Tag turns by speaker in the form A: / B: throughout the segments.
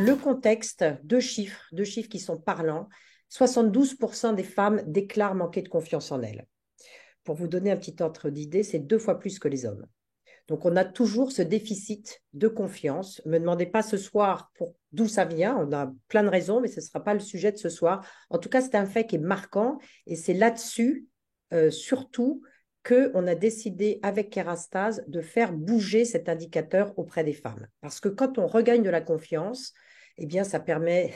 A: Le contexte, deux chiffres qui sont parlants. 72% des femmes déclarent manquer de confiance en elles. Pour vous donner un petit ordre d'idée, c'est 2 fois plus que les hommes. Donc, on a toujours ce déficit de confiance. Ne me demandez pas ce soir d'où ça vient. On a plein de raisons, mais ce ne sera pas le sujet de ce soir. En tout cas, c'est un fait qui est marquant et c'est là-dessus, surtout, qu'on a décidé avec Kerastase de faire bouger cet indicateur auprès des femmes. Parce que quand on regagne de la confiance, eh bien, ça permet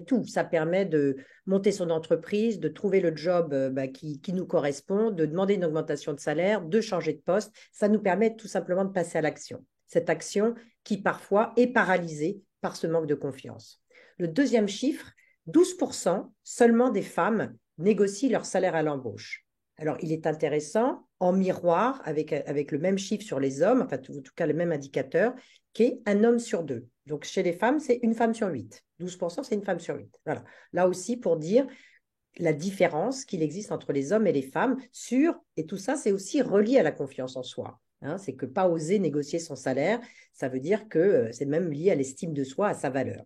A: tout. Ça permet de monter son entreprise, de trouver le job qui nous correspond, de demander une augmentation de salaire, de changer de poste. Ça nous permet tout simplement de passer à l'action. Cette action qui parfois est paralysée par ce manque de confiance. Le deuxième chiffre, 12% seulement des femmes négocient leur salaire à l'embauche. Alors, il est intéressant, en miroir, avec le même chiffre sur les hommes, enfin, en tout cas, le même indicateur, qui est un homme sur 2. Donc, chez les femmes, c'est une femme sur 8. 12%, c'est une femme sur 8. Voilà. Là aussi, pour dire la différence qu'il existe entre les hommes et les femmes et tout ça, c'est aussi relié à la confiance en soi. Hein, c'est que pas oser négocier son salaire, ça veut dire que c'est même lié à l'estime de soi, à sa valeur.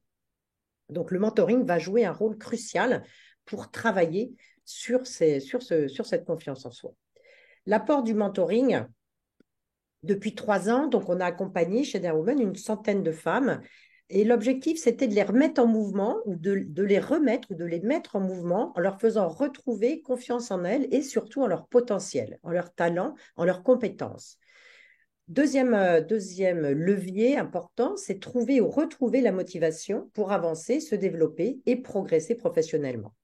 A: Donc, le mentoring va jouer un rôle crucial pour travailler sur cette confiance en soi. L'apport du mentoring, depuis 3 ans, donc on a accompagné chez Dare Women une centaine de femmes et l'objectif, c'était de les remettre en mouvement ou de les remettre ou de les mettre en mouvement en leur faisant retrouver confiance en elles et surtout en leur potentiel, en leur talent, en leurs compétences. Deuxième levier important, c'est trouver ou retrouver la motivation pour avancer, se développer et progresser professionnellement.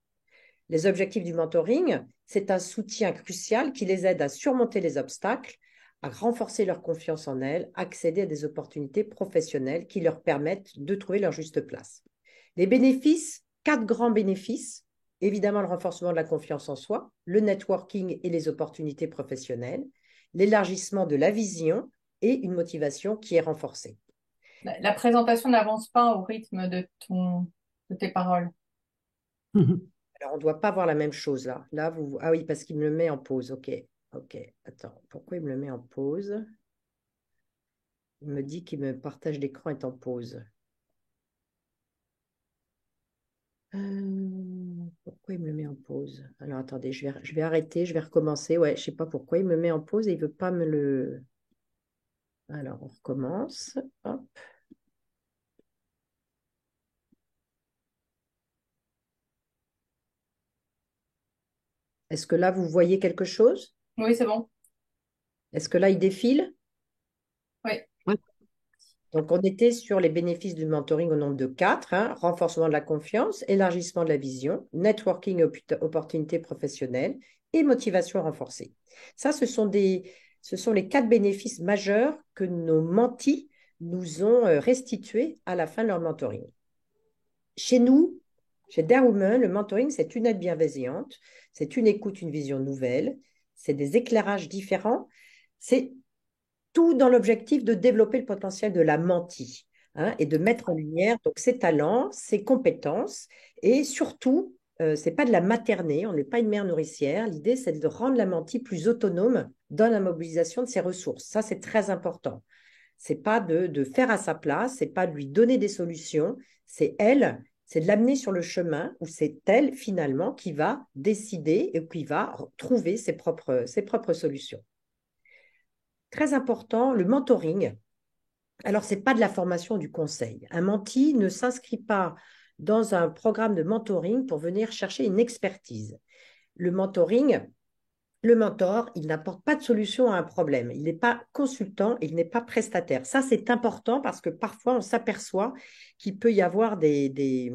A: Les objectifs du mentoring, c'est un soutien crucial qui les aide à surmonter les obstacles, à renforcer leur confiance en elles, accéder à des opportunités professionnelles qui leur permettent de trouver leur juste place. Les bénéfices, 4 grands bénéfices. Évidemment, le renforcement de la confiance en soi, le networking et les opportunités professionnelles, l'élargissement de la vision et une motivation qui est renforcée.
B: La présentation n'avance pas au rythme de tes paroles.
A: Alors, on ne doit pas voir la même chose là. Ah oui, parce qu'il me le met en pause. Ok. Attends. Pourquoi il me le met en pause? Il me dit qu'il me partage d'écran est en pause. Pourquoi il me le met en pause? Alors, attendez, je vais arrêter, je vais recommencer. Ouais, je ne sais pas pourquoi il me met en pause et il ne veut pas me le... Alors, on recommence. Hop. Est-ce que là, vous voyez quelque chose?
B: Oui, c'est bon.
A: Est-ce que là, il défile?
B: Oui.
A: Donc, on était sur les bénéfices du mentoring au nombre de 4, hein, renforcement de la confiance, élargissement de la vision, networking et opportunités professionnelles et motivation renforcée. Ça, ce sont les 4 bénéfices majeurs que nos mentis nous ont restitués à la fin de leur mentoring. Chez nous, chez Dare Women, le mentoring, c'est une aide bienveillante, c'est une écoute, une vision nouvelle, c'est des éclairages différents, c'est tout dans l'objectif de développer le potentiel de la mentie, hein, et de mettre en lumière donc ses talents, ses compétences et surtout, c'est pas de la materner, on n'est pas une mère nourricière. L'idée, c'est de rendre la mentie plus autonome dans la mobilisation de ses ressources. Ça, c'est très important. C'est pas de faire à sa place, c'est pas de lui donner des solutions, c'est de l'amener sur le chemin où c'est elle finalement qui va décider et qui va trouver ses propres solutions. Très important, le mentoring. Alors, ce n'est pas de la formation du conseil. Un menti ne s'inscrit pas dans un programme de mentoring pour venir chercher une expertise. Le mentoring, le mentor, il n'apporte pas de solution à un problème. Il n'est pas consultant, il n'est pas prestataire. Ça, c'est important parce que parfois, on s'aperçoit qu'il peut y avoir des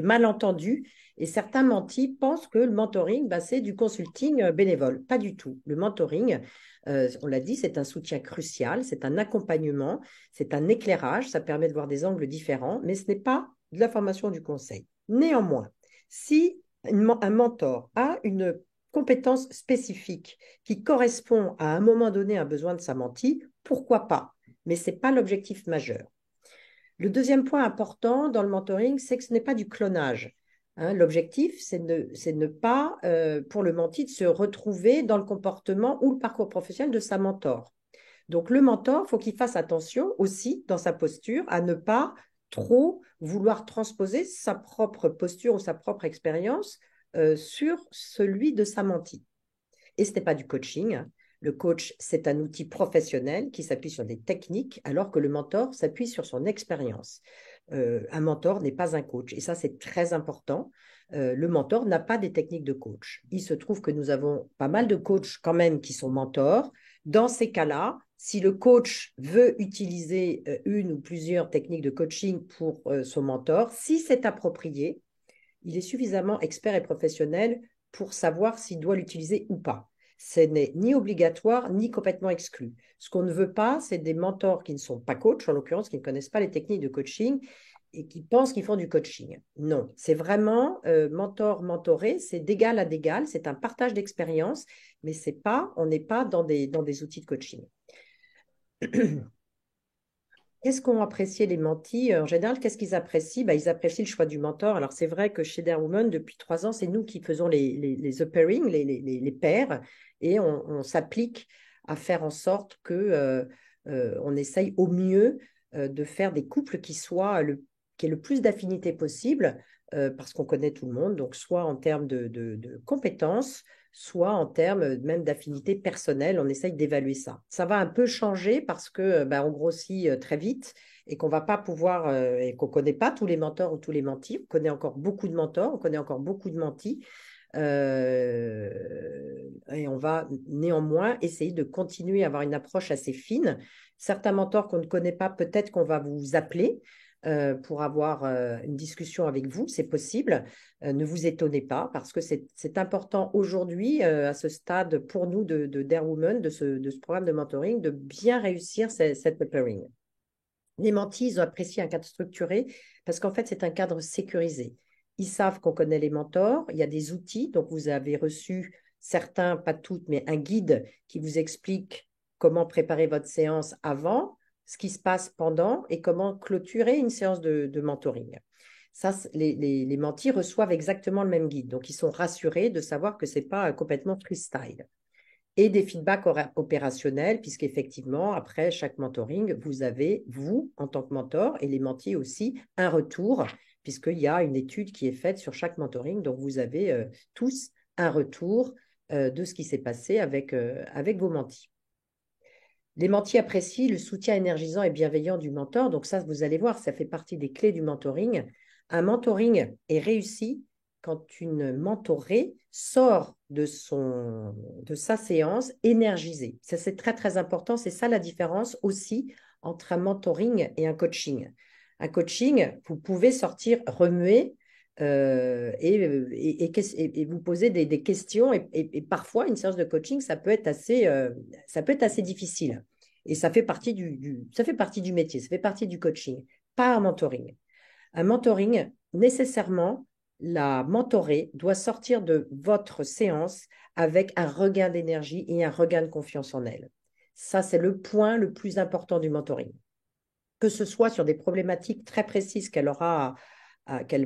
A: malentendus et certains mentis pensent que le mentoring, c'est du consulting bénévole. Pas du tout. Le mentoring, on l'a dit, c'est un soutien crucial, c'est un accompagnement, c'est un éclairage, ça permet de voir des angles différents, mais ce n'est pas de la formation du conseil. Néanmoins, si un mentor a une compétence spécifique qui correspond à un moment donné à un besoin de sa mentie, pourquoi pas? Mais ce n'est pas l'objectif majeur. Le deuxième point important dans le mentoring, c'est que ce n'est pas du clonage. Hein, l'objectif, c'est de ne pas, pour le menti, de se retrouver dans le comportement ou le parcours professionnel de sa mentor. Donc, le mentor, il faut qu'il fasse attention aussi dans sa posture à ne pas trop vouloir transposer sa propre posture ou sa propre expérience sur celui de sa mentee. Et ce n'est pas du coaching, hein. Le coach, c'est un outil professionnel qui s'appuie sur des techniques, alors que le mentor s'appuie sur son expérience. Un mentor n'est pas un coach. Et ça, c'est très important. Le mentor n'a pas des techniques de coach. Il se trouve que nous avons pas mal de coachs quand même qui sont mentors. Dans ces cas-là, si le coach veut utiliser une ou plusieurs techniques de coaching pour son mentor, si c'est approprié, il est suffisamment expert et professionnel pour savoir s'il doit l'utiliser ou pas. Ce n'est ni obligatoire ni complètement exclu. Ce qu'on ne veut pas, c'est des mentors qui ne sont pas coachs, en l'occurrence, qui ne connaissent pas les techniques de coaching et qui pensent qu'ils font du coaching. Non, c'est vraiment mentor-mentoré, c'est d'égal à d'égal, c'est un partage d'expérience, mais c'est pas, on n'est pas dans des outils de coaching. Qu'est-ce qu'ont apprécié les mentis? En général, qu'est-ce qu'ils apprécient? Ils apprécient le choix du mentor. Alors, c'est vrai que chez Dare Woman, depuis 3 ans, c'est nous qui faisons les pairing, les pairs, et on s'applique à faire en sorte que on essaye au mieux de faire des couples qui aient le plus d'affinité possible, parce qu'on connaît tout le monde, donc soit en termes de compétences, soit en termes même d'affinité personnelle, on essaye d'évaluer ça. Ça va un peu changer parce que on grossit très vite et qu'on va pas pouvoir et qu'on connaît pas tous les mentors ou tous les mentis. On connaît encore beaucoup de mentors, on connaît encore beaucoup de mentis. Et on va néanmoins essayer de continuer à avoir une approche assez fine. Certains mentors qu'on ne connaît pas, peut-être qu'on va vous appeler pour avoir une discussion avec vous, c'est possible. Ne vous étonnez pas parce que c'est important aujourd'hui, à ce stade pour nous de Dare Woman, de ce programme de mentoring, de bien réussir cette pairing. Les mentis, ils ont apprécié un cadre structuré parce qu'en fait, c'est un cadre sécurisé. Ils savent qu'on connaît les mentors, il y a des outils, donc vous avez reçu certains, pas toutes, mais un guide qui vous explique comment préparer votre séance avant, ce qui se passe pendant et comment clôturer une séance de mentoring. Ça, les mentis reçoivent exactement le même guide, donc ils sont rassurés de savoir que ce n'est pas complètement freestyle et des feedbacks opérationnels, puisqu'effectivement, après chaque mentoring, vous avez, vous, en tant que mentor, et les mentis aussi, un retour, puisqu'il y a une étude qui est faite sur chaque mentoring. Donc, vous avez tous un retour de ce qui s'est passé avec vos mentis. Les mentis apprécient le soutien énergisant et bienveillant du mentor. Donc ça, vous allez voir, ça fait partie des clés du mentoring. Un mentoring est réussi quand une mentorée sort de sa séance énergisée. Ça, c'est très, très important. C'est ça la différence aussi entre un mentoring et un coaching. Un coaching, vous pouvez sortir remuer et vous poser des questions. Et parfois, une séance de coaching, ça peut être assez difficile. Et ça fait partie ça fait partie du métier, ça fait partie du coaching, pas un mentoring. Un mentoring, nécessairement, la mentorée doit sortir de votre séance avec un regain d'énergie et un regain de confiance en elle. Ça, c'est le point le plus important du mentoring. Que ce soit sur des problématiques très précises qu'elle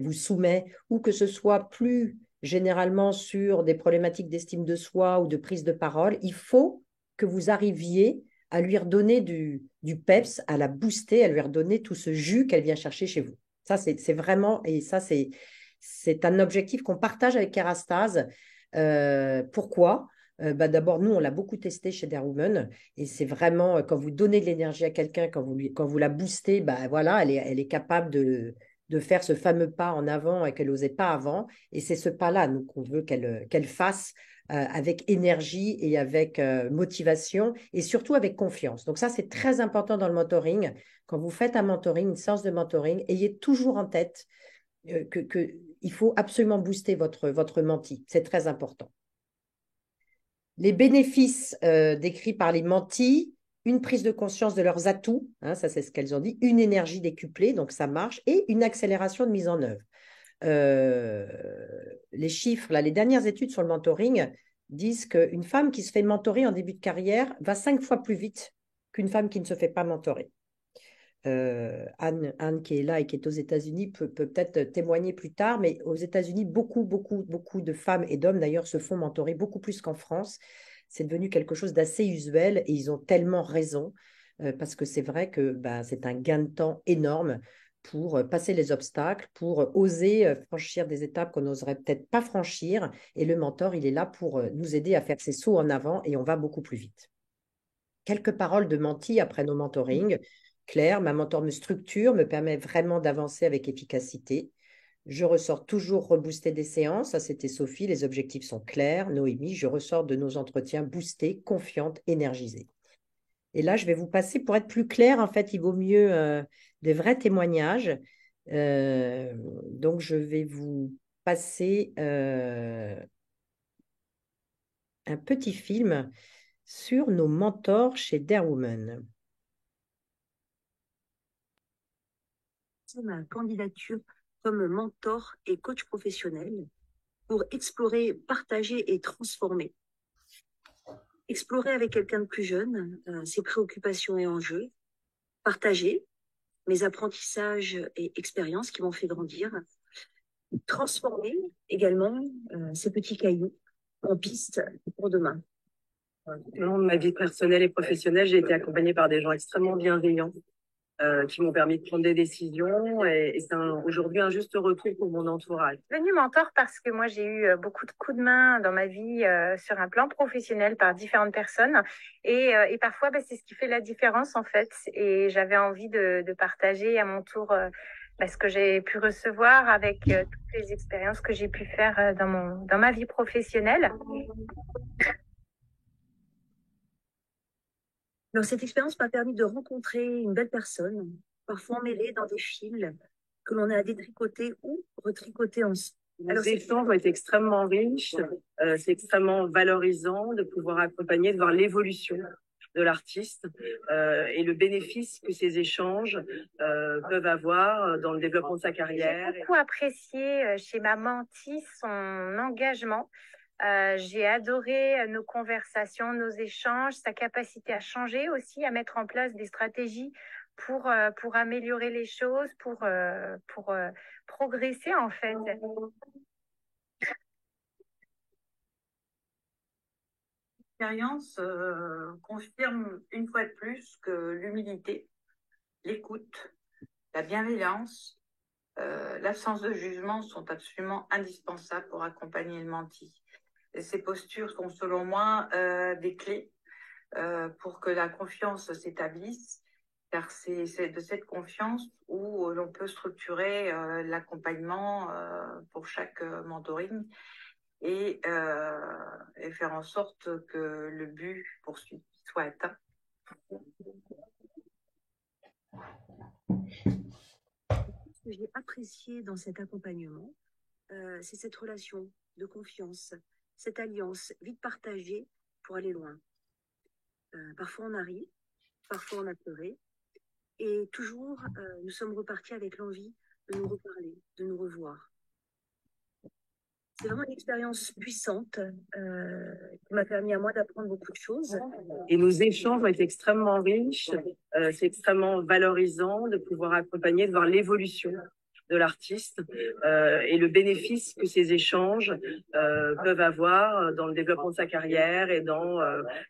A: vous soumet, ou que ce soit plus généralement sur des problématiques d'estime de soi ou de prise de parole, il faut que vous arriviez à lui redonner du peps, à la booster, à lui redonner tout ce jus qu'elle vient chercher chez vous. Ça, c'est vraiment, et ça, c'est un objectif qu'on partage avec Kerastase. Pourquoi? D'abord, nous, on l'a beaucoup testé chez Dare Woman, et c'est vraiment, quand vous donnez de l'énergie à quelqu'un, quand vous la boostez, voilà, elle est capable de faire ce fameux pas en avant et qu'elle n'osait pas avant. Et c'est ce pas-là, nous, qu'on veut qu'elle fasse avec énergie et avec motivation et surtout avec confiance. Donc ça, c'est très important dans le mentoring. Quand vous faites un mentoring, une séance de mentoring, ayez toujours en tête qu'il faut absolument booster votre menti. C'est très important. Les bénéfices décrits par les mentis, une prise de conscience de leurs atouts, hein, ça c'est ce qu'elles ont dit, une énergie décuplée, donc ça marche, et une accélération de mise en œuvre. Les chiffres, là, les dernières études sur le mentoring disent qu'une femme qui se fait mentorer en début de carrière va 5 fois plus vite qu'une femme qui ne se fait pas mentorer. Anne qui est là et qui est aux États-Unis peut peut-être témoigner plus tard, mais aux États-Unis, beaucoup de femmes et d'hommes d'ailleurs se font mentorer, beaucoup plus qu'en France. c'est devenu quelque chose d'assez usuel et ils ont tellement raison parce que c'est vrai que c'est un gain de temps énorme pour passer les obstacles, pour oser franchir des étapes qu'on n'oserait peut-être pas franchir. Et le mentor, il est là pour nous aider à faire ces sauts en avant et on va beaucoup plus vite. Quelques paroles de menti après nos mentorings. Claire, ma mentor me structure, me permet vraiment d'avancer avec efficacité. Je ressors toujours reboostée des séances. Ça, c'était Sophie. Les objectifs sont clairs. Noémie, je ressors de nos entretiens boostée, confiante, énergisée. Et là, je vais vous passer, pour être plus clair, en fait, il vaut mieux des vrais témoignages. Donc, je vais vous passer un petit film sur nos mentors chez Dare Woman.
C: Ma candidature comme mentor et coach professionnel pour explorer, partager et transformer. Explorer avec quelqu'un de plus jeune ses préoccupations et enjeux, partager mes apprentissages et expériences qui m'ont fait grandir, transformer également ces petits cailloux en pistes pour demain.
D: Au long de ma vie personnelle et professionnelle, j'ai été accompagnée par des gens extrêmement bienveillants qui m'ont permis de prendre des décisions et c'est aujourd'hui un juste retour pour mon entourage.
E: Devenu mentor parce que moi j'ai eu beaucoup de coups de main dans ma vie sur un plan professionnel par différentes personnes et parfois c'est ce qui fait la différence en fait et j'avais envie de partager à mon tour ce que j'ai pu recevoir avec toutes les expériences que j'ai pu faire dans ma vie professionnelle.
C: Alors, cette expérience m'a permis de rencontrer une belle personne, parfois mêlée dans des fils que l'on a détricotés ou retricotés ensemble.
D: Les échanges ont été extrêmement riches, c'est extrêmement valorisant de pouvoir accompagner, de voir l'évolution de l'artiste et le bénéfice que ces échanges peuvent avoir dans le développement de sa carrière.
E: J'ai beaucoup apprécié chez ma mentie son engagement. J'ai adoré nos conversations, nos échanges, sa capacité à changer aussi, à mettre en place des stratégies pour améliorer les choses, pour progresser en fait.
F: L'expérience confirme une fois de plus que l'humilité, l'écoute, la bienveillance, l'absence de jugement sont absolument indispensables pour accompagner le menti. Et ces postures sont selon moi des clés pour que la confiance s'établisse, car c'est de cette confiance où l'on peut structurer l'accompagnement pour chaque mentoring et faire en sorte que le but poursuivi soit atteint.
C: Ce que j'ai apprécié dans cet accompagnement, c'est cette relation de confiance, cette alliance vite partagée pour aller loin. Parfois on a ri, parfois on a pleuré, et toujours nous sommes repartis avec l'envie de nous reparler, de nous revoir. C'est vraiment une expérience puissante qui m'a permis à moi d'apprendre beaucoup de choses.
D: Et nos échanges ont été extrêmement riches, c'est extrêmement valorisant de pouvoir accompagner, de voir l'évolution de l'artiste et le bénéfice que ces échanges peuvent avoir dans le développement de sa carrière et dans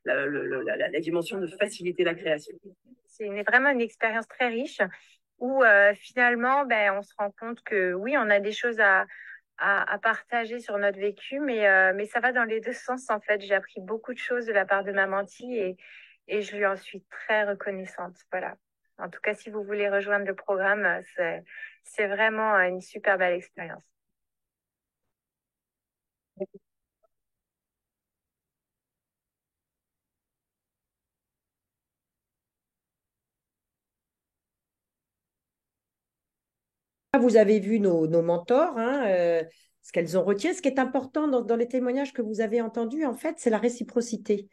D: la dimension de faciliter la création.
E: C'est vraiment une expérience très riche où finalement on se rend compte que oui, on a des choses à partager sur notre vécu, mais ça va dans les deux sens en fait. J'ai appris beaucoup de choses de la part de ma mentie et je lui en suis très reconnaissante. Voilà. En tout cas, si vous voulez rejoindre le programme, c'est vraiment une super belle expérience.
A: Vous avez vu nos mentors, ce qu'elles ont retiré. Ce qui est important dans les témoignages que vous avez entendus, en fait, c'est la réciprocité.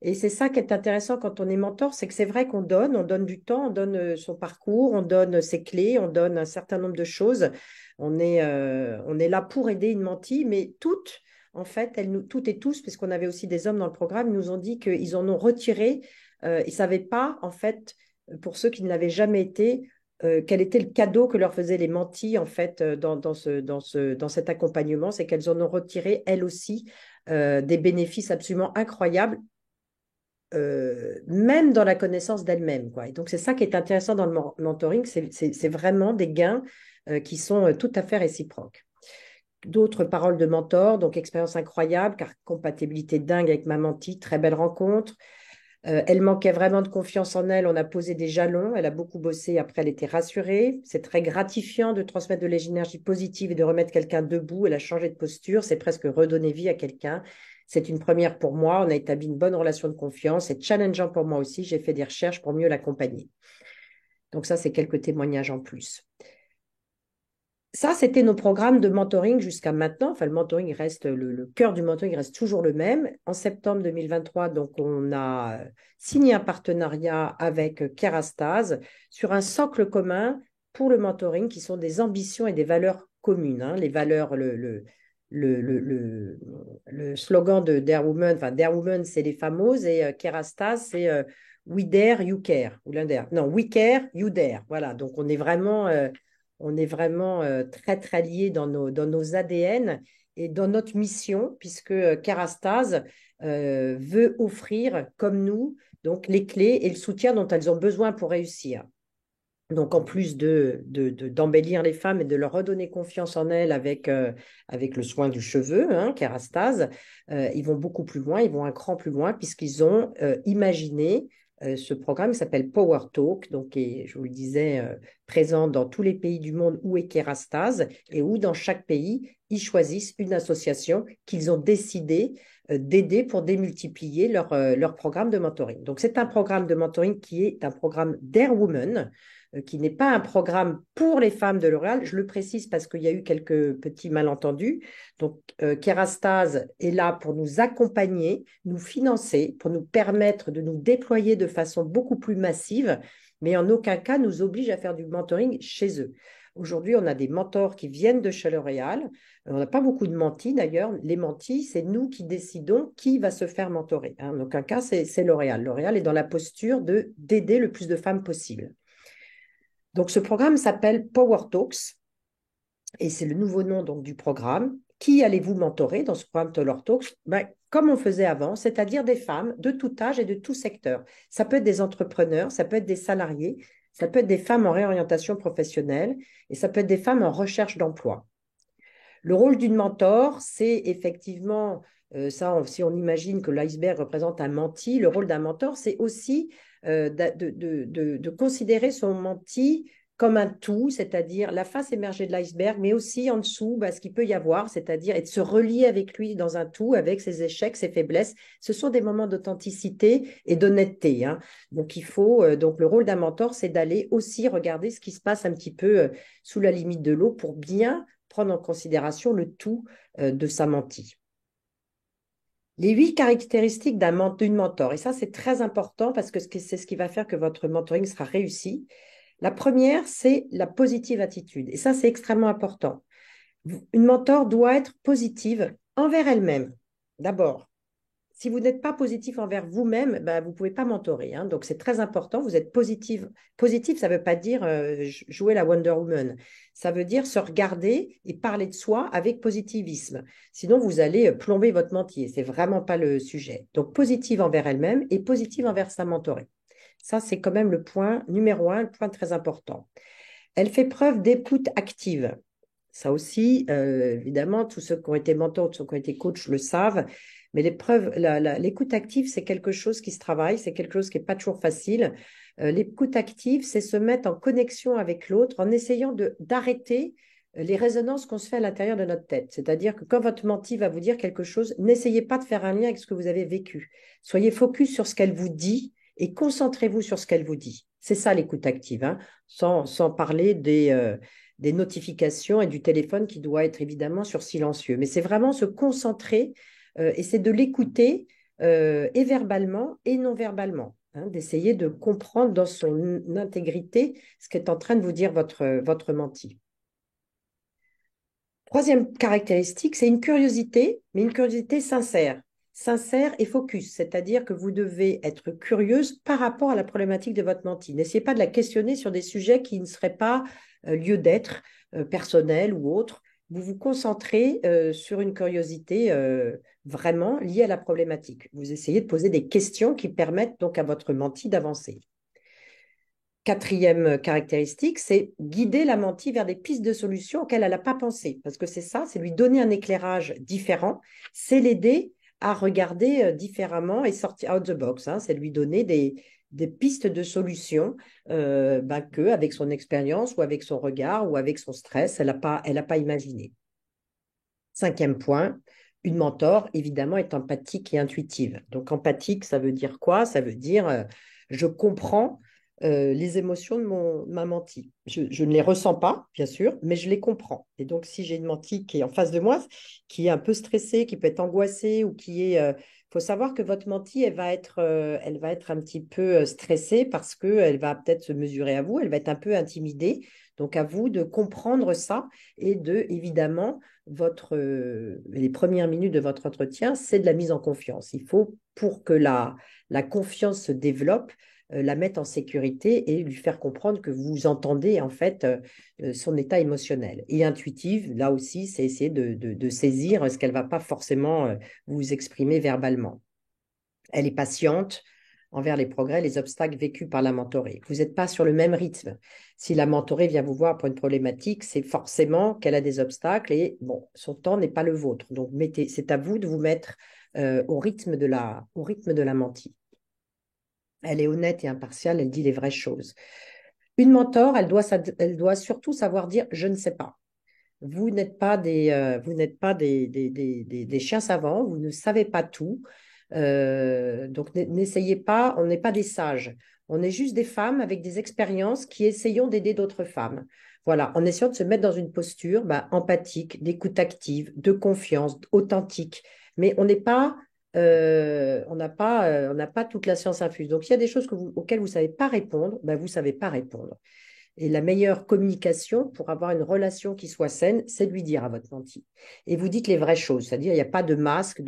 A: Et c'est ça qui est intéressant quand on est mentor, c'est que c'est vrai qu'on donne du temps, on donne son parcours, on donne ses clés, on donne un certain nombre de choses. On est là pour aider une mentie, mais toutes, en fait, toutes et tous, puisqu'on avait aussi des hommes dans le programme, nous ont dit qu'ils en ont retiré. Ils ne savaient pas, en fait, pour ceux qui ne l'avaient jamais été, quel était le cadeau que leur faisaient les mentis, en fait, dans cet accompagnement, c'est qu'elles en ont retiré, elles aussi, des bénéfices absolument incroyables même dans la connaissance d'elle-même, quoi. Et donc, c'est ça qui est intéressant dans le mentoring, c'est vraiment des gains qui sont tout à fait réciproques. D'autres paroles de mentor, donc expérience incroyable, car compatibilité dingue avec ma mentie, très belle rencontre. Elle manquait vraiment de confiance en elle, on a posé des jalons, elle a beaucoup bossé, après elle était rassurée. C'est très gratifiant de transmettre de l'énergie positive et de remettre quelqu'un debout, elle a changé de posture, c'est presque redonner vie à quelqu'un. C'est une première pour moi, on a établi une bonne relation de confiance, c'est challengeant pour moi aussi, j'ai fait des recherches pour mieux l'accompagner. Donc ça, c'est quelques témoignages en plus. Ça, c'était nos programmes de mentoring jusqu'à maintenant. Enfin, le mentoring reste, le cœur du mentoring reste toujours le même. En septembre 2023, donc, on a signé un partenariat avec Kerastase sur un socle commun pour le mentoring qui sont des ambitions et des valeurs communes. Hein. Les valeurs, le slogan de Dare Women, enfin, Dare Women, c'est les fameuses, et Kerastase, c'est We Dare, You Care. Ou l'un non, We Care, You Dare. Voilà, donc on est vraiment très, très liés dans nos ADN et dans notre mission, puisque Kerastase veut offrir, comme nous, donc les clés et le soutien dont elles ont besoin pour réussir. Donc, en plus d'embellir les femmes et de leur redonner confiance en elles avec le soin du cheveu, hein, Kerastase, ils vont beaucoup plus loin, ils vont un cran plus loin, puisqu'ils ont imaginé ce programme qui s'appelle Power Talk, donc je vous le disais, présent dans tous les pays du monde où est Kerastase, et où dans chaque pays, ils choisissent une association qu'ils ont décidé d'aider pour démultiplier leur programme de mentoring. Donc, c'est un programme de mentoring qui est un programme Dare Women, qui n'est pas un programme pour les femmes de L'Oréal. Je le précise parce qu'il y a eu quelques petits malentendus. Donc, Kerastase est là pour nous accompagner, nous financer, pour nous permettre de nous déployer de façon beaucoup plus massive, mais en aucun cas nous oblige à faire du mentoring chez eux. Aujourd'hui, on a des mentors qui viennent de chez L'Oréal. On n'a pas beaucoup de mentis d'ailleurs. Les mentis, c'est nous qui décidons qui va se faire mentorer. Hein. En aucun cas, c'est L'Oréal. L'Oréal est dans la posture d'aider le plus de femmes possible. Donc, ce programme s'appelle Power Talks et c'est le nouveau nom donc, du programme. Qui allez-vous mentorer dans ce programme Power Talks? Comme on faisait avant, c'est-à-dire des femmes de tout âge et de tout secteur. Ça peut être des entrepreneurs, ça peut être des salariés, ça peut être des femmes en réorientation professionnelle et ça peut être des femmes en recherche d'emploi. Le rôle d'une mentor, c'est effectivement, si on imagine que l'iceberg représente un menti, le rôle d'un mentor, c'est aussi de considérer son menti comme un tout, c'est-à-dire la face émergée de l'iceberg, mais aussi en dessous, ce qu'il peut y avoir, c'est-à-dire et de se relier avec lui dans un tout, avec ses échecs, ses faiblesses. Ce sont des moments d'authenticité et d'honnêteté. Hein. Donc, donc le rôle d'un mentor, c'est d'aller aussi regarder ce qui se passe un petit peu sous la limite de l'eau pour bien prendre en considération le tout de sa mentie. Les 8 caractéristiques d'une mentor, et ça c'est très important parce que c'est ce qui va faire que votre mentoring sera réussi. La première, c'est la positive attitude, et ça c'est extrêmement important. Une mentor doit être positive envers elle-même, d'abord. Si vous n'êtes pas positif envers vous-même, vous ne pouvez pas mentorer. Hein. Donc, c'est très important. Vous êtes positif. Positif, ça ne veut pas dire jouer la Wonder Woman. Ça veut dire se regarder et parler de soi avec positivisme. Sinon, vous allez plomber votre mentier. Ce n'est vraiment pas le sujet. Donc, positive envers elle-même et positive envers sa mentorée. Ça, c'est quand même le point numéro 1, le point très important. Elle fait preuve d'écoute active. Ça aussi, évidemment, tous ceux qui ont été mentors, tous ceux qui ont été coachs le savent. Mais l'écoute active, c'est quelque chose qui se travaille, c'est quelque chose qui n'est pas toujours facile. L'écoute active, c'est se mettre en connexion avec l'autre en essayant d'arrêter les résonances qu'on se fait à l'intérieur de notre tête. C'est-à-dire que quand votre mentie va vous dire quelque chose, n'essayez pas de faire un lien avec ce que vous avez vécu. Soyez focus sur ce qu'elle vous dit et concentrez-vous sur ce qu'elle vous dit. C'est ça l'écoute active, hein, sans parler des notifications et du téléphone qui doit être évidemment sur silencieux. Mais c'est vraiment se concentrer et c'est de l'écouter et verbalement et non verbalement, hein, d'essayer de comprendre dans son intégrité ce qu'est en train de vous dire votre menti. Troisième caractéristique, c'est une curiosité, mais une curiosité sincère. Sincère et focus, c'est-à-dire que vous devez être curieuse par rapport à la problématique de votre menti. N'essayez pas de la questionner sur des sujets qui ne seraient pas lieu d'être personnel ou autre. Vous vous concentrez sur une curiosité vraiment lié à la problématique. Vous essayez de poser des questions qui permettent donc à votre menti d'avancer. Quatrième caractéristique, c'est guider la mentie vers des pistes de solutions auxquelles elle n'a pas pensé. Parce que c'est ça, c'est lui donner un éclairage différent, c'est l'aider à regarder différemment et sortir out the box. C'est lui donner des pistes de solutions que, avec son expérience ou avec son regard ou avec son stress, elle n'a pas imaginé. Cinquième point, une mentor, évidemment, est empathique et intuitive. Donc, empathique, ça veut dire quoi? Ça veut dire je comprends les émotions de ma mentie. Je ne les ressens pas, bien sûr, mais je les comprends. Et donc, si j'ai une mentie qui est en face de moi, qui est un peu stressée, qui peut être angoissée ou qui est... faut savoir que votre mentie, elle va être un petit peu stressée parce qu'elle va peut-être se mesurer à vous, elle va être un peu intimidée. Donc, à vous de comprendre ça et de, évidemment, les premières minutes de votre entretien, c'est de la mise en confiance. Il faut, pour que la confiance se développe, la mettre en sécurité et lui faire comprendre que vous entendez en fait son état émotionnel. Et intuitive, là aussi, c'est essayer de saisir ce qu'elle ne va pas forcément vous exprimer verbalement. Elle est patiente envers les progrès, les obstacles vécus par la mentorée. Vous n'êtes pas sur le même rythme. Si la mentorée vient vous voir pour une problématique, c'est forcément qu'elle a des obstacles et bon, son temps n'est pas le vôtre. Donc, c'est à vous de vous mettre au rythme de la mentie. Elle est honnête et impartiale, elle dit les vraies choses. Une mentor, elle doit surtout savoir dire « je ne sais pas ». Vous n'êtes pas des chiens savants, vous ne savez pas tout. Donc, n'essayez pas, on n'est pas des sages. On est juste des femmes avec des expériences qui essayons d'aider d'autres femmes. Voilà, en essayant de se mettre dans une posture empathique, d'écoute active, de confiance, authentique. Mais on n'a pas toute la science infuse. Donc, il y a des choses auxquelles vous ne savez pas répondre, vous ne savez pas répondre. Et la meilleure communication pour avoir une relation qui soit saine, c'est de lui dire à votre menti. Et vous dites les vraies choses, c'est-à-dire il n'y a pas de masque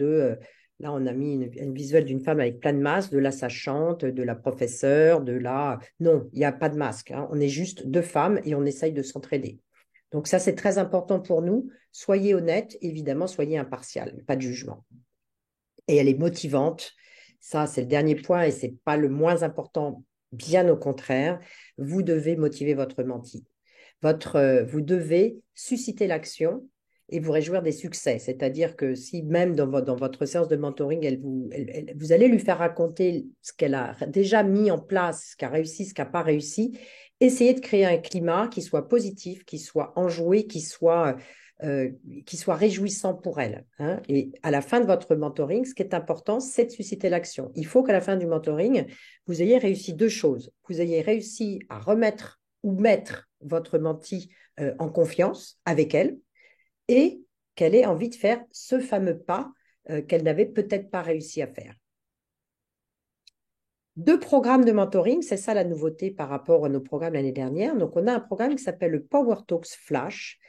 A: là, on a mis une visuelle d'une femme avec plein de masques, de la sachante, de la professeure, Non, il n'y a pas de masque. On est juste deux femmes et on essaye de s'entraider. Donc ça, c'est très important pour nous. Soyez honnête, évidemment, soyez impartial, pas de jugement. Et elle est motivante. Ça, c'est le dernier point et ce n'est pas le moins important, bien au contraire. Vous devez motiver votre menti. Vous devez susciter l'action et vous réjouir des succès. C'est-à-dire que si même dans votre séance de mentoring, vous allez lui faire raconter ce qu'elle a déjà mis en place, ce qu'a réussi, ce qui n'a pas réussi, essayez de créer un climat qui soit positif, qui soit enjoué, qui soit réjouissant pour elle. Et à la fin de votre mentoring, ce qui est important, c'est de susciter l'action. Il faut qu'à la fin du mentoring, vous ayez réussi deux choses. Vous ayez réussi à remettre ou mettre votre menti en confiance avec elle et qu'elle ait envie de faire ce fameux pas qu'elle n'avait peut-être pas réussi à faire. Deux programmes de mentoring, c'est ça la nouveauté par rapport à nos programmes l'année dernière. Donc, on a un programme qui s'appelle le Power Talks Flash,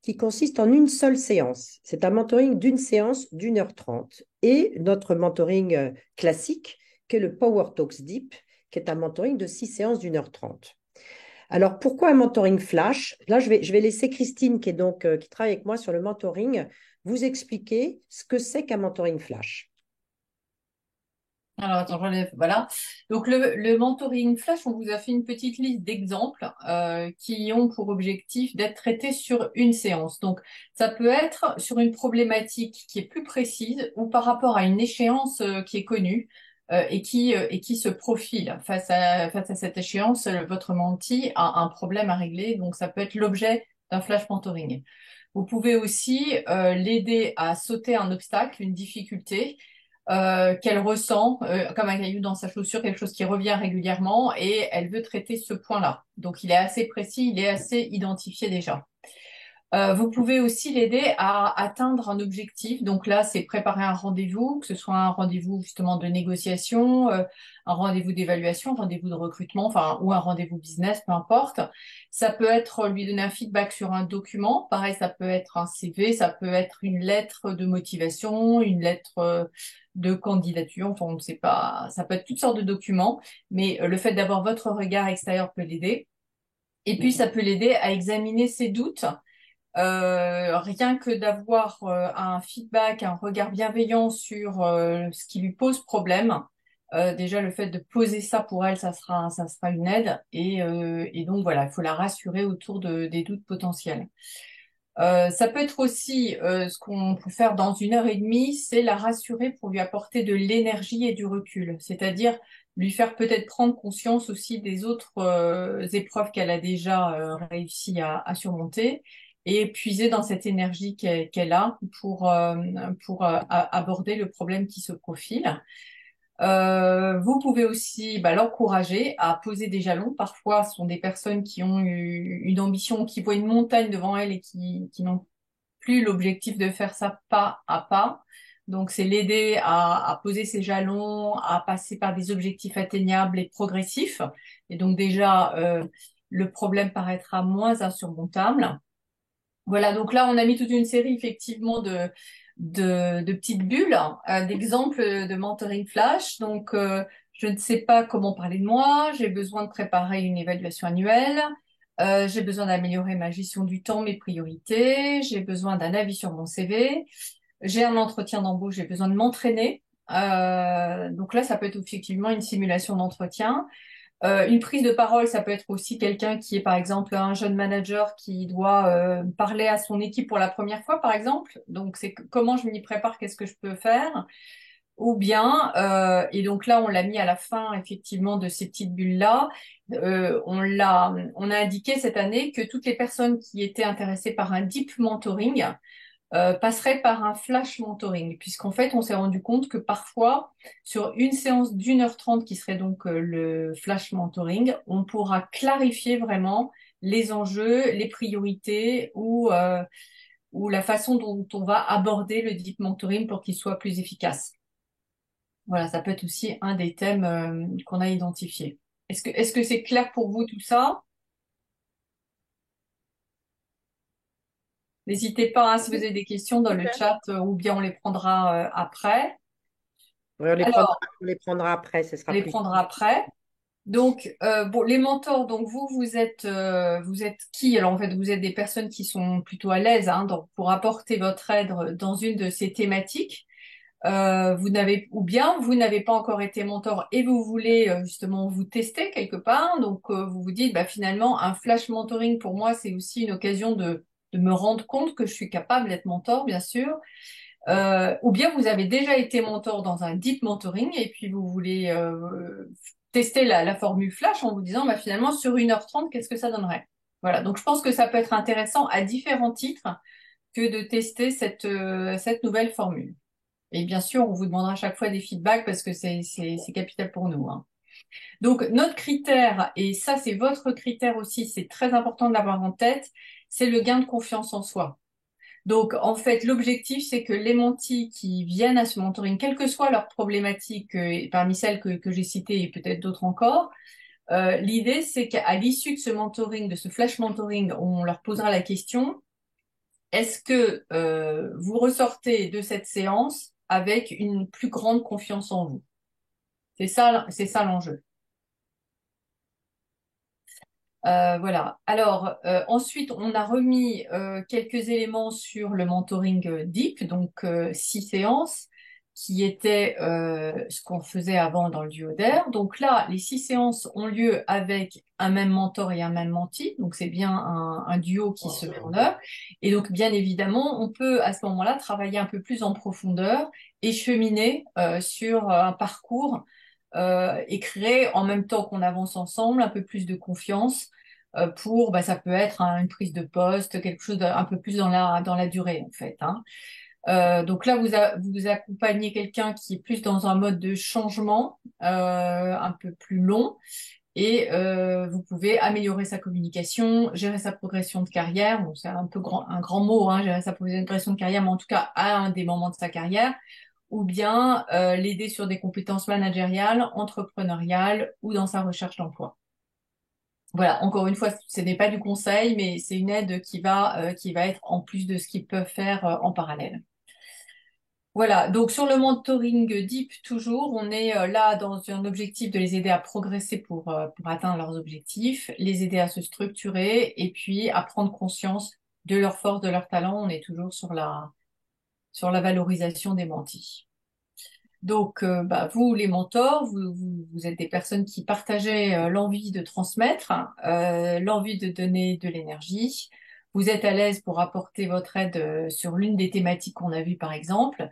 A: qui consiste en une seule séance. C'est un mentoring d'une séance d'1h30. Et notre mentoring classique, qui est le Power Talks Deep, qui est un mentoring de 6 séances d'1h30. Alors, pourquoi un mentoring flash? Là, je vais laisser Christine, qui travaille avec moi sur le mentoring, vous expliquer ce que c'est qu'un mentoring flash.
B: Alors, attends, j'enlève, voilà. Donc, le mentoring flash, on vous a fait une petite liste d'exemples qui ont pour objectif d'être traités sur une séance. Donc, ça peut être sur une problématique qui est plus précise ou par rapport à une échéance qui est connue et qui se profile. Face à cette échéance, votre menti a un problème à régler. Donc, ça peut être l'objet d'un flash mentoring. Vous pouvez aussi l'aider à sauter un obstacle, une difficulté qu'elle ressent comme un caillou dans sa chaussure, quelque chose qui revient régulièrement et elle veut traiter ce point-là. Donc, il est assez précis, il est assez identifié déjà. Vous pouvez aussi l'aider à atteindre un objectif. Donc là, c'est préparer un rendez-vous, que ce soit un rendez-vous justement de négociation, un rendez-vous d'évaluation, un rendez-vous de recrutement, enfin, ou un rendez-vous business, peu importe. Ça peut être lui donner un feedback sur un document. Pareil, ça peut être un CV, ça peut être une lettre de motivation, une lettre de candidature. Enfin, on ne sait pas. Ça peut être toutes sortes de documents, mais le fait d'avoir votre regard extérieur peut l'aider. Et puis, ça peut l'aider à examiner ses doutes Rien que d'avoir un feedback, un regard bienveillant sur ce qui lui pose problème. Déjà, le fait de poser ça pour elle, ça sera une aide. Et donc, voilà, il faut la rassurer autour des doutes potentiels. Ça peut être aussi ce qu'on peut faire dans 1 heure et demie, c'est la rassurer pour lui apporter de l'énergie et du recul. C'est-à-dire lui faire peut-être prendre conscience aussi des autres épreuves qu'elle a déjà réussi à surmonter et puiser dans cette énergie qu'elle a pour aborder le problème qui se profile. Vous pouvez aussi l'encourager à poser des jalons. Parfois, ce sont des personnes qui ont eu une ambition, qui voient une montagne devant elles et qui n'ont plus l'objectif de faire ça pas à pas. Donc, c'est l'aider à poser ses jalons, à passer par des objectifs atteignables et progressifs. Et donc déjà, le problème paraîtra moins insurmontable. Voilà, donc là, on a mis toute une série effectivement de petites bulles, d'exemples de mentoring flash. Donc, je ne sais pas comment parler de moi, j'ai besoin de préparer une évaluation annuelle, j'ai besoin d'améliorer ma gestion du temps, mes priorités, j'ai besoin d'un avis sur mon CV, j'ai un entretien d'embauche, j'ai besoin de m'entraîner. Donc là, ça peut être effectivement une simulation d'entretien. Une prise de parole, ça peut être aussi quelqu'un qui est par exemple un jeune manager qui doit parler à son équipe pour la première fois, par exemple. Donc c'est comment je m'y prépare, qu'est-ce que je peux faire? Ou bien, et donc là on l'a mis à la fin effectivement de ces petites bulles-là, on a indiqué cette année que toutes les personnes qui étaient intéressées par un deep mentoring passerait par un flash mentoring, puisqu'en fait, on s'est rendu compte que parfois, sur une séance d'1 h 30, qui serait donc le flash mentoring, on pourra clarifier vraiment les enjeux, les priorités ou la façon dont on va aborder le deep mentoring pour qu'il soit plus efficace. Voilà, ça peut être aussi un des thèmes qu'on a identifié. Est-ce que c'est clair pour vous tout ça? N'hésitez pas, hein, si vous avez des questions dans le chat, ou bien on les prendra après.
A: Oui,
B: Alors,
A: on les prendra après, ce
B: on
A: sera
B: les
A: plus.
B: prendra après. Donc, bon, les mentors, donc vous êtes qui? Alors, en fait, vous êtes des personnes qui sont plutôt à l'aise, hein, pour apporter votre aide dans une de ces thématiques. Ou bien vous n'avez pas encore été mentor et vous voulez justement vous tester quelque part. Donc, vous vous dites, bah, finalement, un flash mentoring pour moi, c'est aussi une occasion de me rendre compte que je suis capable d'être mentor, bien sûr. Ou bien vous avez déjà été mentor dans un deep mentoring et puis vous voulez tester la formule flash en vous disant bah, finalement sur 1 h 30, qu'est-ce que ça donnerait? Voilà, donc je pense que ça peut être intéressant à différents titres que de tester cette nouvelle formule. Et bien sûr, on vous demandera à chaque fois des feedbacks parce que c'est capital pour nous, hein. Donc notre critère, et ça c'est votre critère aussi, c'est très important de l'avoir en tête, c'est le gain de confiance en soi. Donc, en fait, l'objectif, c'est que les mentis qui viennent à ce mentoring, quelle que soit leur problématique, parmi celles que j'ai citées et peut-être d'autres encore, l'idée, c'est qu'à l'issue de ce mentoring, de ce flash mentoring, on leur posera la question, est-ce que vous ressortez de cette séance avec une plus grande confiance en vous? C'est ça l'enjeu. Voilà. Alors, ensuite, on a remis quelques éléments sur le mentoring deep, donc 6 séances, qui étaient ce qu'on faisait avant dans le duo d'air. Donc là, les 6 séances ont lieu avec un même mentor et un même menti, donc c'est bien un duo qui se met en œuvre. Et donc, bien évidemment, on peut à ce moment-là travailler un peu plus en profondeur et cheminer sur un parcours et créer en même temps qu'on avance ensemble un peu plus de confiance ça peut être une prise de poste, quelque chose d'un peu plus dans la durée en fait, hein. Donc là, vous accompagnez quelqu'un qui est plus dans un mode de changement un peu plus long et vous pouvez améliorer sa communication, gérer sa progression de carrière. Bon, c'est un grand mot, hein, gérer sa progression de carrière, mais en tout cas à un des moments de sa carrière ou bien l'aider sur des compétences managériales, entrepreneuriales ou dans sa recherche d'emploi. Voilà, encore une fois, ce n'est pas du conseil, mais c'est une aide qui va être en plus de ce qu'ils peuvent faire en parallèle. Voilà, donc sur le mentoring deep, toujours, on est là dans un objectif de les aider à progresser pour atteindre leurs objectifs, les aider à se structurer et puis à prendre conscience de leur force, de leur talent. On est toujours sur la valorisation des mentis. Donc, vous, les mentors, vous êtes des personnes qui partagez l'envie de transmettre, l'envie de donner de l'énergie. Vous êtes à l'aise pour apporter votre aide sur l'une des thématiques qu'on a vues, par exemple,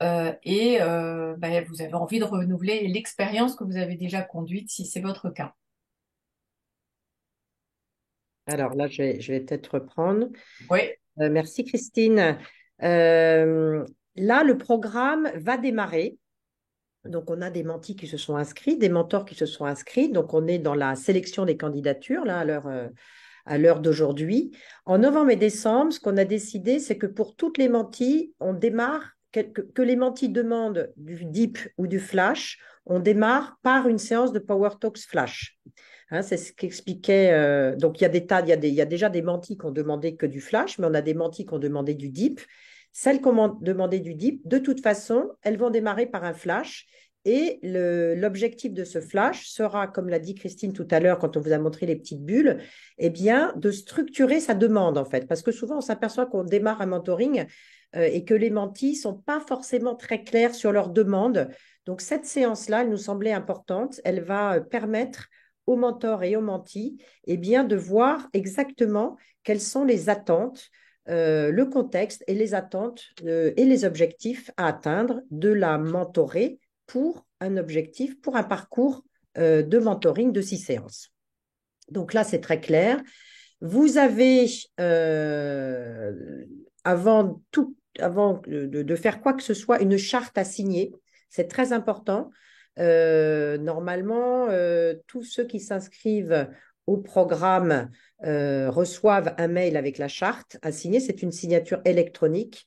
B: vous avez envie de renouveler l'expérience que vous avez déjà conduite, si c'est votre cas.
A: Alors là, je vais peut-être reprendre.
B: Oui,
A: Merci Christine. Là, le programme va démarrer. Donc, on a des mentis qui se sont inscrits, des mentors qui se sont inscrits. Donc, on est dans la sélection des candidatures là, à l'heure d'aujourd'hui. En novembre et décembre, ce qu'on a décidé, c'est que pour toutes les mentis, on démarre, que les mentis demandent du deep ou du flash, on démarre par une séance de Power Talks Flash. Hein, c'est ce qu'expliquait. Donc, il y a déjà des mentis qui ont demandé que du flash, mais on a des mentis qui ont demandé du deep. Celles qui ont demandé du deep, de toute façon, elles vont démarrer par un flash. Et l'objectif de ce flash sera, comme l'a dit Christine tout à l'heure quand on vous a montré les petites bulles, eh bien, de structurer sa demande, en fait. Parce que souvent, on s'aperçoit qu'on démarre un mentoring et que les mentis ne sont pas forcément très clairs sur leur demande. Donc, cette séance-là, elle nous semblait importante. Elle va permettre aux mentors et aux mentis eh bien, de voir exactement quelles sont les attentes, le contexte et les attentes et les objectifs à atteindre de la mentorée pour un objectif, pour un parcours de mentoring de 6 séances. Donc là, c'est très clair. Vous avez, avant de faire quoi que ce soit, une charte à signer. C'est très important. Normalement, tous ceux qui s'inscrivent au programme reçoivent un mail avec la charte à signer. C'est une signature électronique.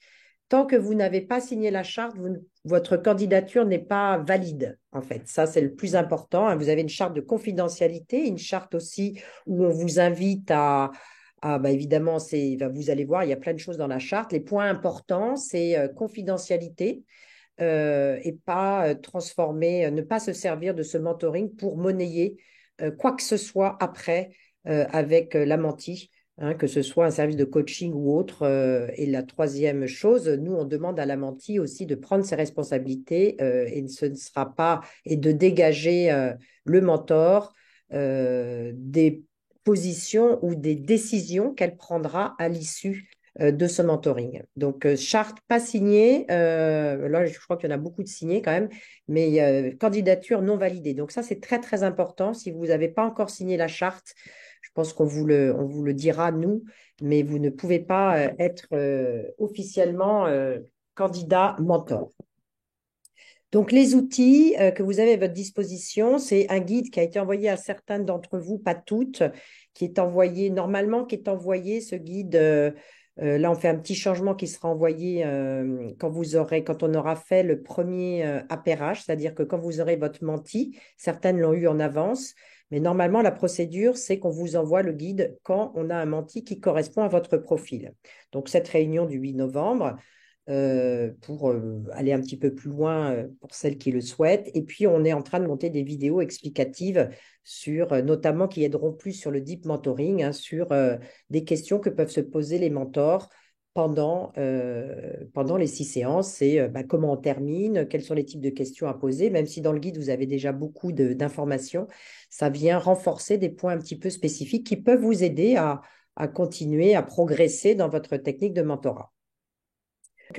A: Tant que vous n'avez pas signé la charte, votre candidature n'est pas valide, en fait. Ça, c'est le plus important, hein. Vous avez une charte de confidentialité, une charte aussi où on vous invite évidemment, vous allez voir, il y a plein de choses dans la charte. Les points importants, c'est confidentialité et pas transformer, ne pas se servir de ce mentoring pour monnayer quoi que ce soit après avec la mentie. Hein, que ce soit un service de coaching ou autre. Et la troisième chose, nous, on demande à la mentie aussi de prendre ses responsabilités et ce ne sera pas, et de dégager le mentor des positions ou des décisions qu'elle prendra à l'issue de ce mentoring. Donc, charte pas signée, là, je crois qu'il y en a beaucoup de signés quand même, mais candidature non validée. Donc, ça, c'est très, très important. Si vous n'avez pas encore signé la charte, je pense qu'on vous le dira, nous, mais vous ne pouvez pas être officiellement candidat mentor. Donc, les outils que vous avez à votre disposition, c'est un guide qui a été envoyé à certains d'entre vous, pas toutes, qui est envoyé normalement, ce guide. Là, on fait un petit changement qui sera envoyé quand on aura fait le premier appairage, c'est-à-dire que quand vous aurez votre menti, certaines l'ont eu en avance, mais normalement, la procédure, c'est qu'on vous envoie le guide quand on a un menti qui correspond à votre profil. Donc, cette réunion du 8 novembre, pour aller un petit peu plus loin pour celles qui le souhaitent. Et puis, on est en train de monter des vidéos explicatives sur, notamment qui aideront plus sur le deep mentoring, hein, sur des questions que peuvent se poser les mentors pendant les 6 séances. C'est comment on termine, quels sont les types de questions à poser, même si dans le guide, vous avez déjà beaucoup d'informations. Ça vient renforcer des points un petit peu spécifiques qui peuvent vous aider à continuer à progresser dans votre technique de mentorat.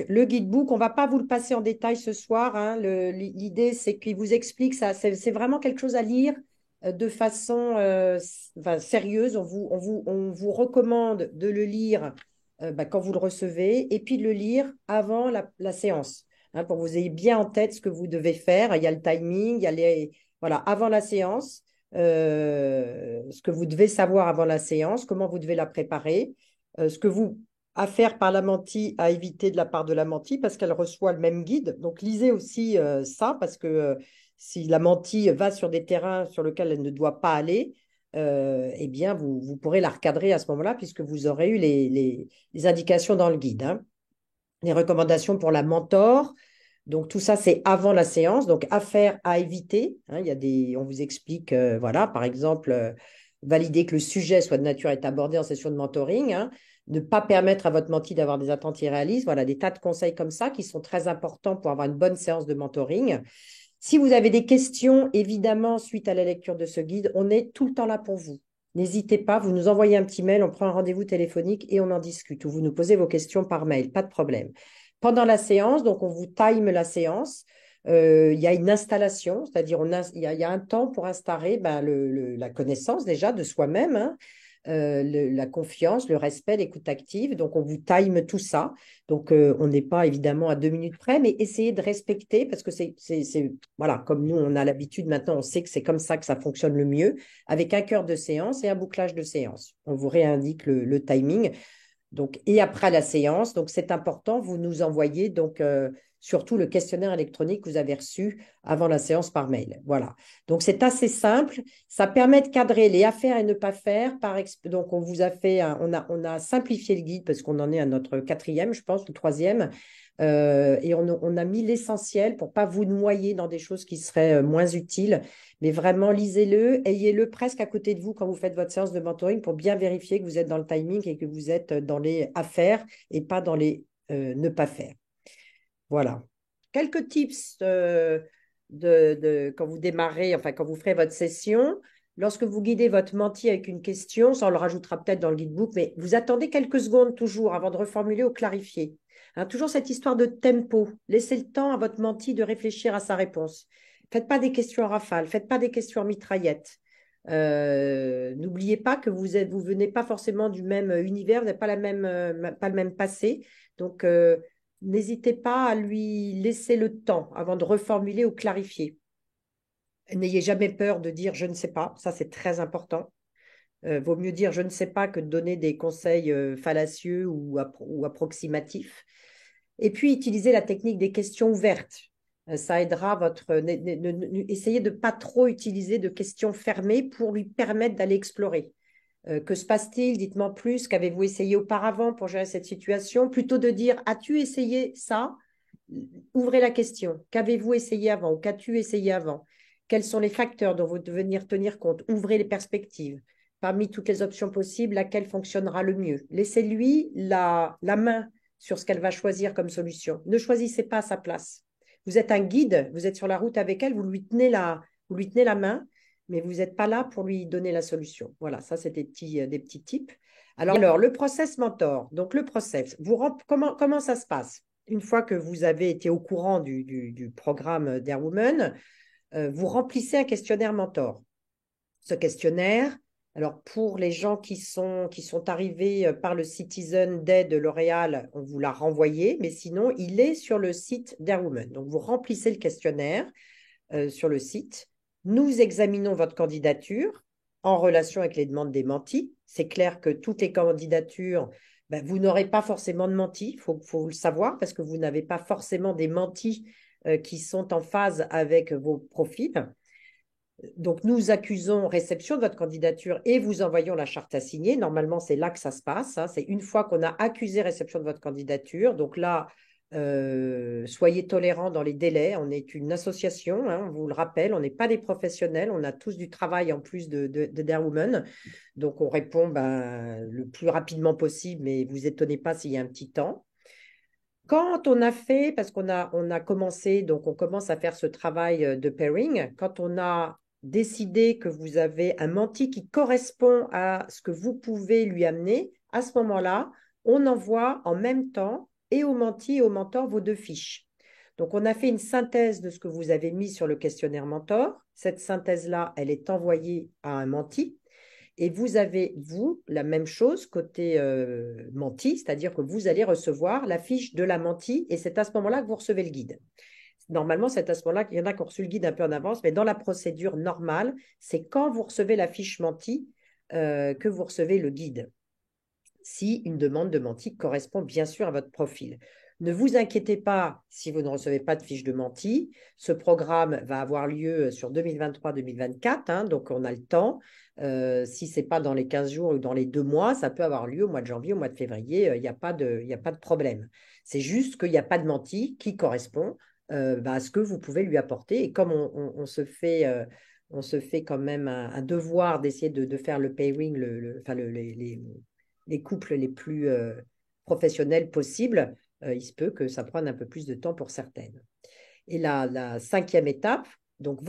A: Le guidebook, on ne va pas vous le passer en détail ce soir, hein. L'idée, c'est qu'il vous explique ça. C'est vraiment quelque chose à lire de façon sérieuse. On vous recommande de le lire quand vous le recevez et puis de le lire avant la séance, hein, pour que vous ayez bien en tête ce que vous devez faire. Il y a le timing, il y a voilà, avant la séance, ce que vous devez savoir avant la séance, comment vous devez la préparer, ce que vous à faire par la mentie, à éviter de la part de la mentie, parce qu'elle reçoit le même guide. Donc, lisez aussi ça, parce que si la mentie va sur des terrains sur lesquels elle ne doit pas aller, eh bien, vous pourrez la recadrer à ce moment-là, puisque vous aurez eu les indications dans le guide, hein. Les recommandations pour la mentor. Donc, tout ça, c'est avant la séance. Donc, affaires à éviter, hein, on vous explique, voilà, par exemple, valider que le sujet soit de nature à être abordé en session de mentoring, hein. ne pas permettre à votre menti d'avoir des attentes irréalistes. Voilà, des tas de conseils comme ça qui sont très importants pour avoir une bonne séance de mentoring. Si vous avez des questions, évidemment, suite à la lecture de ce guide, on est tout le temps là pour vous. N'hésitez pas, vous nous envoyez un petit mail, on prend un rendez-vous téléphonique et on en discute, ou vous nous posez vos questions par mail, pas de problème. Pendant la séance, donc on vous time la séance, il y a une installation, c'est-à-dire il y a un temps pour installer la connaissance déjà de soi-même, hein, la confiance, le respect, l'écoute active. Donc, on vous time tout ça. Donc, on n'est pas évidemment à 2 minutes près, mais essayez de respecter parce que voilà, comme nous, on a l'habitude maintenant, on sait que c'est comme ça que ça fonctionne le mieux, avec un cœur de séance et un bouclage de séance. On vous réindique le timing. Donc, et après la séance, donc c'est important, vous nous envoyez donc surtout le questionnaire électronique que vous avez reçu avant la séance par mail. Voilà. Donc, c'est assez simple. Ça permet de cadrer les à faire et ne pas faire. Donc, on vous a fait, on a simplifié le guide parce qu'on en est à notre 4e, je pense, ou 3e. Et on a mis l'essentiel pour pas vous noyer dans des choses qui seraient moins utiles. Mais vraiment, lisez-le, ayez-le presque à côté de vous quand vous faites votre séance de mentoring pour bien vérifier que vous êtes dans le timing et que vous êtes dans les à faire et pas dans les ne pas faire. Voilà. Quelques tips quand vous démarrez, enfin quand vous ferez votre session. Lorsque vous guidez votre menti avec une question, ça on le rajoutera peut-être dans le guidebook, mais vous attendez quelques secondes toujours avant de reformuler ou clarifier. Hein, toujours cette histoire de tempo. Laissez le temps à votre menti de réfléchir à sa réponse. Faites pas des questions en rafale, faites pas des questions en mitraillette. N'oubliez pas que vous venez pas forcément du même univers, vous n'avez pas pas le même passé. Donc, n'hésitez pas à lui laisser le temps avant de reformuler ou clarifier. N'ayez jamais peur de dire je ne sais pas, ça c'est très important. Vaut mieux dire je ne sais pas que de donner des conseils fallacieux ou approximatifs. Et puis, utilisez la technique des questions ouvertes. Ça aidera essayez de ne pas trop utiliser de questions fermées pour lui permettre d'aller explorer. Que se passe-t-il? Dites-moi plus. Qu'avez-vous essayé auparavant pour gérer cette situation? Plutôt de dire as-tu essayé ça? Ouvrez la question. Qu'avez-vous essayé avant ou qu'as-tu essayé avant? Quels sont les facteurs dont vous devez venir tenir compte? Ouvrez les perspectives. Parmi toutes les options possibles, laquelle fonctionnera le mieux? Laissez-lui la main sur ce qu'elle va choisir comme solution. Ne choisissez pas à sa place. Vous êtes un guide, vous êtes sur la route avec elle, vous lui tenez la main, mais vous n'êtes pas là pour lui donner la solution. Voilà, ça, c'est des petits tips. Alors, le process mentor. Donc, le process, comment ça se passe? Une fois que vous avez été au courant du programme Dear Woman, vous remplissez un questionnaire mentor. Ce questionnaire, alors pour les gens qui sont arrivés par le Citizen Day de L'Oréal, on vous l'a renvoyé, mais sinon, il est sur le site Dear Woman. Donc, vous remplissez le questionnaire sur le site. Nous examinons votre candidature en relation avec les demandes des mentis. C'est clair que toutes les candidatures, vous n'aurez pas forcément de mentis, il faut le savoir, parce que vous n'avez pas forcément des mentis qui sont en phase avec vos profils. Donc, nous accusons réception de votre candidature et vous envoyons la charte à signer. Normalement, c'est là que ça se passe. Hein. C'est une fois qu'on a accusé réception de votre candidature. Donc là, soyez tolérants dans les délais. On est une association, hein, on vous le rappelle. On n'est pas des professionnels. On a tous du travail en plus de Dear Woman. Donc, on répond le plus rapidement possible, mais vous étonnez pas s'il y a un petit temps. Quand on a fait, parce qu'on a commencé, donc on commence à faire ce travail de pairing, quand on a décidé que vous avez un menti qui correspond à ce que vous pouvez lui amener, à ce moment-là, on envoie en même temps et au menti et au mentor vos 2 fiches. Donc, on a fait une synthèse de ce que vous avez mis sur le questionnaire mentor. Cette synthèse-là, elle est envoyée à un menti. Et vous avez, la même chose côté menti, c'est-à-dire que vous allez recevoir la fiche de la mentie et c'est à ce moment-là que vous recevez le guide. Normalement, c'est à ce moment-là qu'il y en a qui ont reçu le guide un peu en avance, mais dans la procédure normale, c'est quand vous recevez la fiche mentie que vous recevez le guide. Si une demande de menti correspond bien sûr à votre profil. Ne vous inquiétez pas si vous ne recevez pas de fiche de menti. Ce programme va avoir lieu sur 2023-2024, hein, donc on a le temps. Si ce n'est pas dans les 15 jours ou dans les 2 mois, ça peut avoir lieu au mois de janvier, au mois de février, il n'y a pas de problème. C'est juste qu'il n'y a pas de menti qui correspond à ce que vous pouvez lui apporter. Et comme on se fait quand même un devoir d'essayer de faire le pairing, les couples les plus professionnels possibles, il se peut que ça prenne un peu plus de temps pour certaines. Et la cinquième étape, donc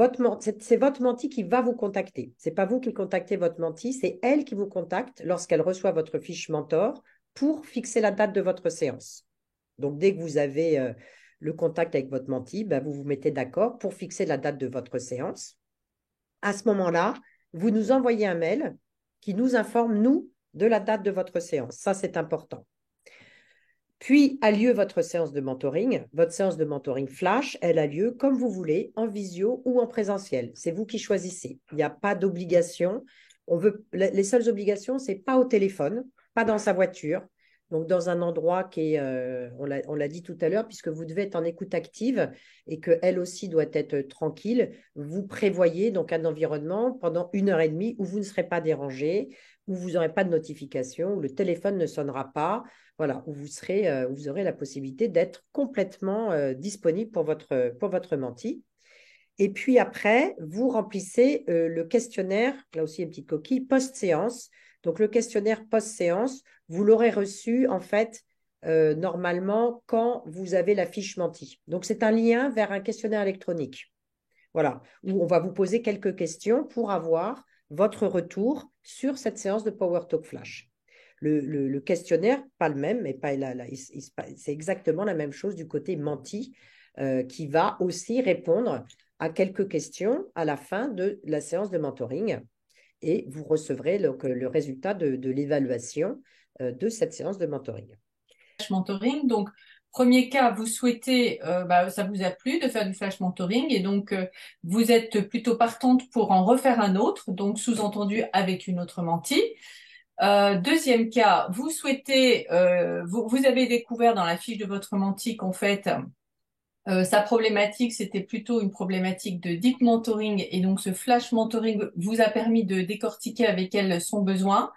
A: c'est votre mentie qui va vous contacter. Ce n'est pas vous qui contactez votre mentie, c'est elle qui vous contacte lorsqu'elle reçoit votre fiche mentor pour fixer la date de votre séance. Donc, dès que vous avez le contact avec votre mentie, ben, vous vous mettez d'accord pour fixer la date de votre séance. À ce moment-là, vous nous envoyez un mail qui nous informe, nous, de la date de votre séance. Ça, c'est important. Puis a lieu votre séance de mentoring. Votre séance de mentoring flash, elle a lieu comme vous voulez, en visio ou en présentiel. C'est vous qui choisissez. Il n'y a pas d'obligation. Les seules obligations, c'est pas au téléphone, pas dans sa voiture, donc dans un endroit qui est, on l'a dit tout à l'heure, puisque vous devez être en écoute active et qu'elle aussi doit être tranquille. Vous prévoyez donc un environnement pendant 1h30 où vous ne serez pas dérangé, où vous n'aurez pas de notification, où le téléphone ne sonnera pas. Voilà, où vous aurez la possibilité d'être complètement disponible pour votre mentie. Et puis après, vous remplissez le questionnaire, là aussi une petite coquille, post-séance. Donc le questionnaire post-séance, vous l'aurez reçu en fait normalement quand vous avez la fiche mentie. Donc c'est un lien vers un questionnaire électronique. Voilà, où on va vous poser quelques questions pour avoir votre retour sur cette séance de Power Talk Flash. Le questionnaire, pas le même, mais c'est exactement la même chose du côté menti, qui va aussi répondre à quelques questions à la fin de la séance de mentoring. Et vous recevrez le résultat de l'évaluation de cette séance de mentoring.
B: Mentoring, donc premier cas, vous souhaitez, ça vous a plu de faire du flash mentoring et donc vous êtes plutôt partante pour en refaire un autre, donc sous-entendu avec une autre mentie. Deuxième cas, vous souhaitez, vous avez découvert dans la fiche de votre mentie qu'en fait, sa problématique, c'était plutôt une problématique de deep mentoring et donc ce flash mentoring vous a permis de décortiquer avec elle son besoin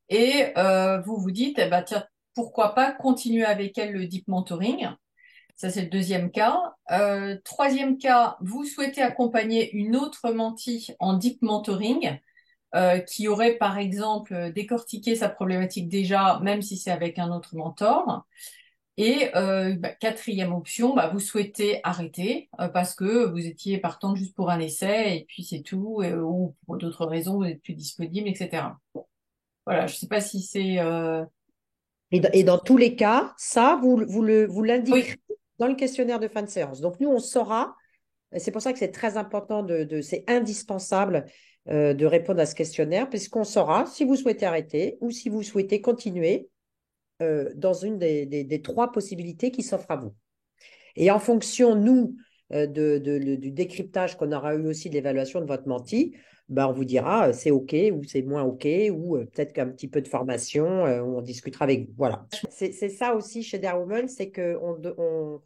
B: et vous vous dites, tiens, pourquoi pas continuer avec elle le deep mentoring. Ça, c'est le deuxième cas. Troisième cas, vous souhaitez accompagner une autre mentie en deep mentoring qui aurait, par exemple, décortiqué sa problématique déjà, même si c'est avec un autre mentor. Et quatrième option, vous souhaitez arrêter parce que vous étiez partante juste pour un essai et puis c'est tout, ou pour d'autres raisons, vous n'êtes plus disponible, etc. Voilà, je ne sais pas si c'est...
A: Et dans tous les cas, ça, vous l'indiquerez
B: Oui.
A: dans le questionnaire de fin de séance. Donc, nous, on saura, c'est pour ça que c'est très important, c'est indispensable de répondre à ce questionnaire, puisqu'on saura si vous souhaitez arrêter ou si vous souhaitez continuer dans une des trois possibilités qui s'offrent à vous. Et en fonction, nous, du décryptage qu'on aura eu aussi de l'évaluation de votre mentie, on vous dira c'est OK ou c'est moins OK ou peut-être qu'un petit peu de formation, on discutera avec vous. Voilà. C'est ça aussi chez Dare Women, c'est qu'on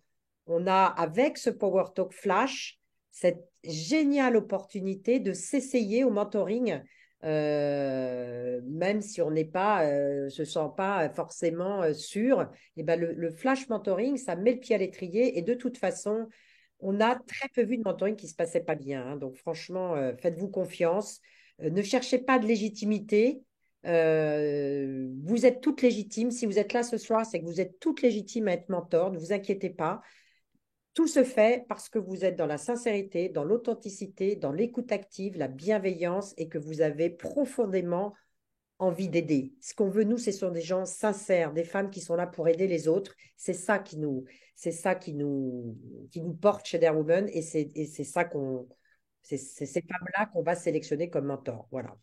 A: a avec ce Power Talk Flash cette géniale opportunité de s'essayer au mentoring, même si on n'est pas, se sent pas forcément sûr. Et le flash mentoring, ça met le pied à l'étrier et de toute façon, on a très peu vu de mentoring qui se passait pas bien. Hein. Donc franchement, faites-vous confiance. Ne cherchez pas de légitimité. Vous êtes toutes légitimes. Si vous êtes là ce soir, c'est que vous êtes toutes légitimes à être mentor. Ne vous inquiétez pas. Tout se fait parce que vous êtes dans la sincérité, dans l'authenticité, dans l'écoute active, la bienveillance et que vous avez profondément envie d'aider. Ce qu'on veut, nous, ce sont des gens sincères, des femmes qui sont là pour aider les autres. C'est ça qui nous porte chez Dare Women et c'est ces femmes-là qu'on va sélectionner comme mentors. Voilà.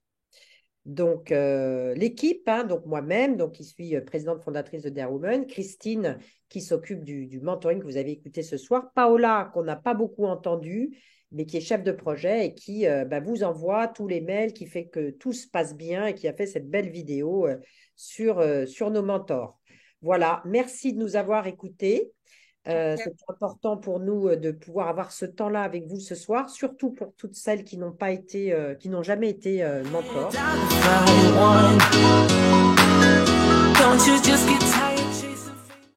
A: Donc, l'équipe, donc moi-même, donc, qui suis présidente fondatrice de Dare Women, Christine, qui s'occupe du mentoring que vous avez écouté ce soir, Paola, qu'on n'a pas beaucoup entendu, mais qui est chef de projet et qui vous envoie tous les mails, qui fait que tout se passe bien et qui a fait cette belle vidéo sur nos mentors. Voilà, merci de nous avoir écoutés. C'est important pour nous de pouvoir avoir ce temps-là avec vous ce soir, surtout pour toutes celles qui n'ont jamais été mentors.